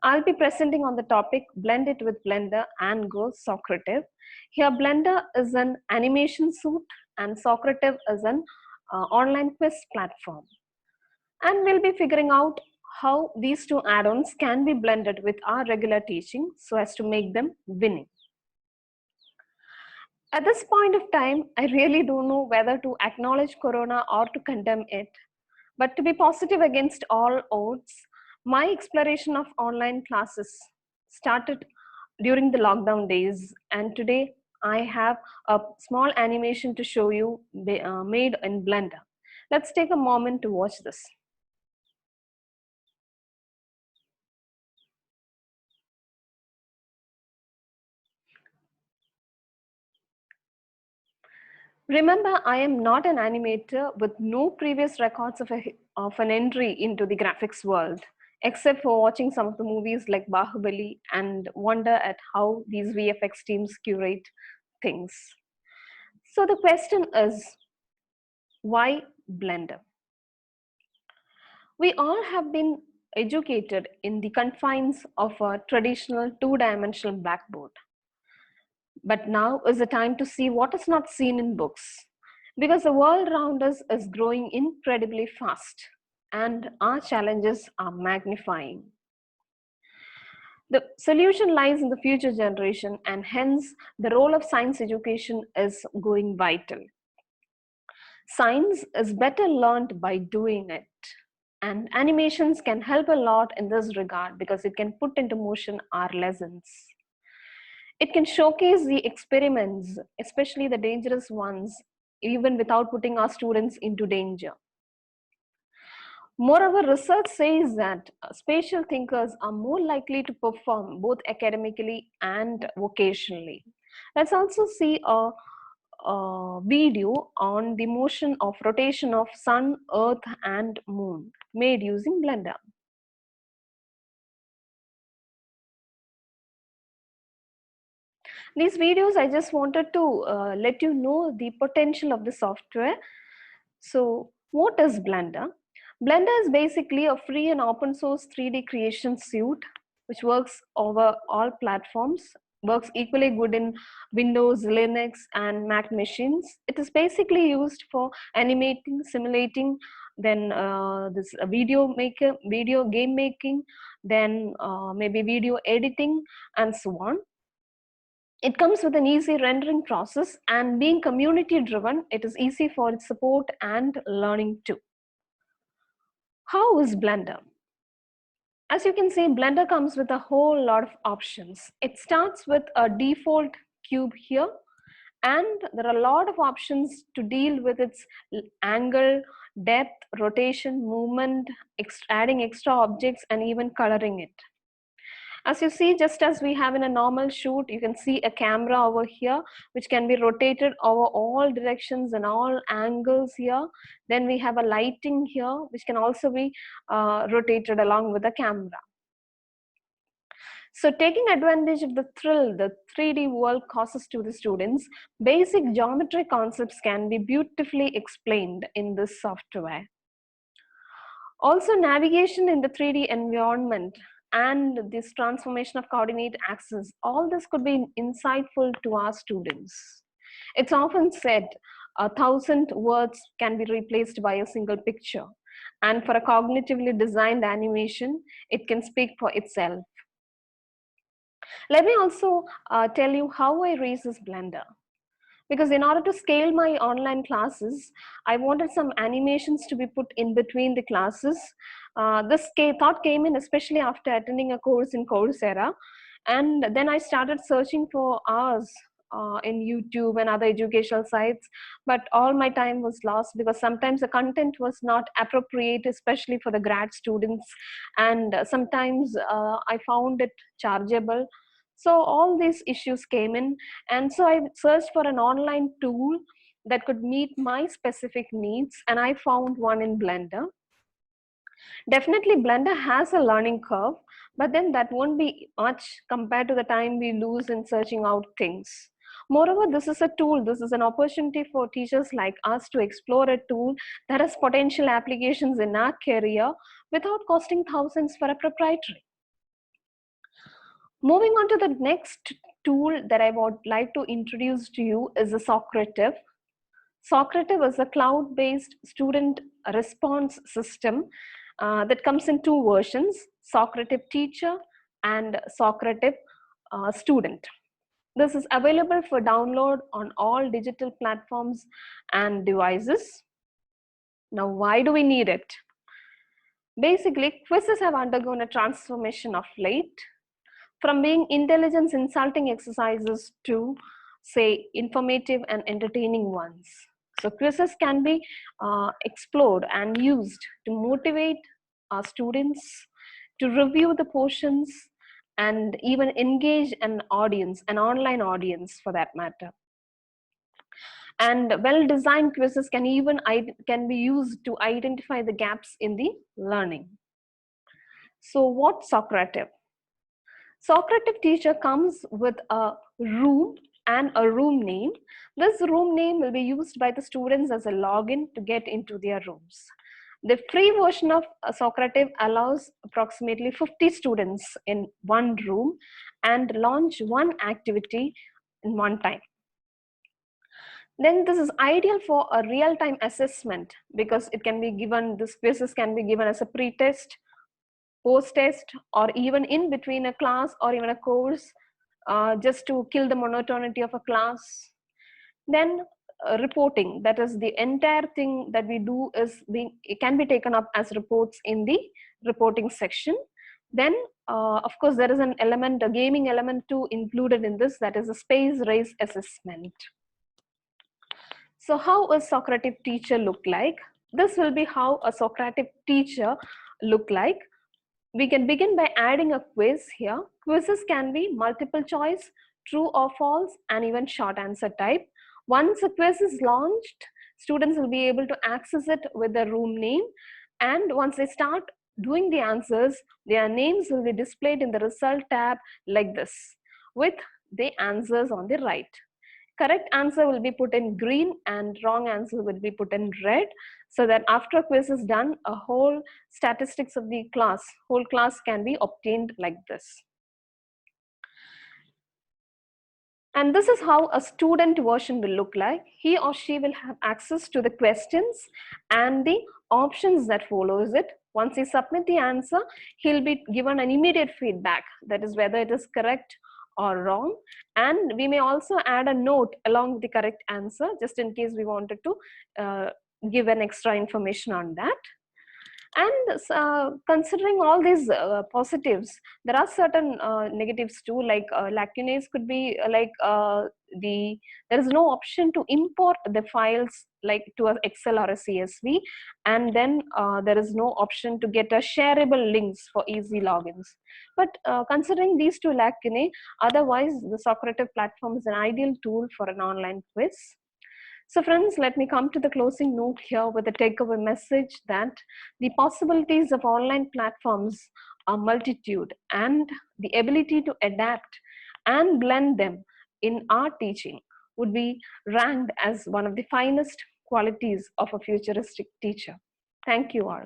I'll be presenting on the topic Blend It with Blender and Go Socrative. Here Blender is an animation suite and Socrative is an online quiz platform. And we'll be figuring out how these two add-ons can be blended with our regular teaching so as to make them winning. At this point of time, I really don't know whether to acknowledge Corona or to condemn it. But to be positive against all odds, my exploration of online classes started during the lockdown days, and today I have a small animation to show you made in Blender. Let's take a moment to watch this. Remember, I am not an animator with no previous records of an entry into the graphics world, except for watching some of the movies like Bahubali and wonder at how these VFX teams curate things. So the question is, why Blender? We all have been educated in the confines of a traditional two-dimensional blackboard. But now is the time to see what is not seen in books, because the world around us is growing incredibly fast and our challenges are magnifying. The solution lies in the future generation, and hence the role of science education is going vital. Science is better learned by doing it, and animations can help a lot in this regard because it can put into motion our lessons. It can showcase the experiments, especially the dangerous ones, even without putting our students into danger. Moreover, research says that spatial thinkers are more likely to perform both academically and vocationally. Let's also see a video on the motion of rotation of Sun, Earth and Moon made using Blender. These videos, I just wanted to let you know the potential of the software. So what is Blender? Blender is basically a free and open source 3D creation suite which works over all platforms, works equally good in Windows, Linux and Mac machines. It is basically used for animating, simulating, then this video game making, then maybe video editing and so on. It comes with an easy rendering process, and being community driven, it is easy for its support and learning too. How is Blender? As you can see, Blender comes with a whole lot of options. It starts with a default cube here, and there are a lot of options to deal with its angle, depth, rotation, movement, adding extra objects and even coloring it. As you see, just as we have in a normal shoot, you can see a camera over here, which can be rotated over all directions and all angles here. Then we have a lighting here, which can also be rotated along with the camera. So taking advantage of the thrill the 3D world causes to the students, basic geometry concepts can be beautifully explained in this software. Also, navigation in the 3D environment and this transformation of coordinate axes, all this could be insightful to our students. It's often said 1,000 words can be replaced by a single picture, and for a cognitively designed animation, it can speak for itself. Let me also tell you how I resist Blender. Because in order to scale my online classes, I wanted some animations to be put in between the classes. This thought came in especially after attending a course in Coursera. And then I started searching for hours in YouTube and other educational sites, but all my time was lost because sometimes the content was not appropriate, especially for the grad students. And sometimes I found it chargeable. So all these issues came in, and so I searched for an online tool that could meet my specific needs, and I found one in Blender. Definitely Blender has a learning curve, but then that won't be much compared to the time we lose in searching out things. Moreover, this is a tool, this is an opportunity for teachers like us to explore a tool that has potential applications in our career without costing thousands for a proprietary. Moving on to the next tool that I would like to introduce to you is the Socrative. Socrative is a cloud-based student response system that comes in two versions, Socrative Teacher and Socrative Student. This is available for download on all digital platforms and devices. Now, why do we need it? Basically, quizzes have undergone a transformation of late, from being intelligence insulting exercises to, say, informative and entertaining ones. So quizzes can be explored and used to motivate our students to review the portions and even engage an audience, an online audience for that matter. And well-designed quizzes can even be used to identify the gaps in the learning. So what's Socrative? Socrative Teacher comes with a room and a room name. This room name will be used by the students as a login to get into their rooms. The free version of Socrative allows approximately 50 students in one room and launch one activity in one time. Then this is ideal for a real-time assessment because it can be given, this quizzes can be given as a pre-test, post-test, or even in between a class or even a course, just to kill the monotonity of a class. Then reporting, that is the entire thing that we do is it can be taken up as reports in the reporting section. Then of course there is an element, a gaming element too included in this, that is a space race assessment. So how a Socrative Teacher look like? This will be how a Socrative Teacher look like. We can begin by adding a quiz here. Quizzes can be multiple choice, true or false, and even short answer type. Once a quiz is launched, students will be able to access it with the room name. And once they start doing the answers, their names will be displayed in the result tab like this, with the answers on the right. Correct answer will be put in green and wrong answer will be put in red, so that after quiz is done, a whole statistics of the class, whole class can be obtained like this. And this is how a student version will look like. He or she will have access to the questions and the options that follows it. Once he submit the answer, he'll be given an immediate feedback, that is whether it is correct or wrong, and we may also add a note along with the correct answer just in case we wanted to give an extra information on that. And considering all these positives, there are certain negatives too, like lacunae could be like there is no option to import the files like to an Excel or a CSV, and then there is no option to get a shareable links for easy logins. But considering these two lacunae, otherwise the Socrative platform is an ideal tool for an online quiz. So friends, let me come to the closing note here with a takeaway message that the possibilities of online platforms are multitude, and the ability to adapt and blend them in our teaching would be ranked as one of the finest qualities of a futuristic teacher. Thank you all.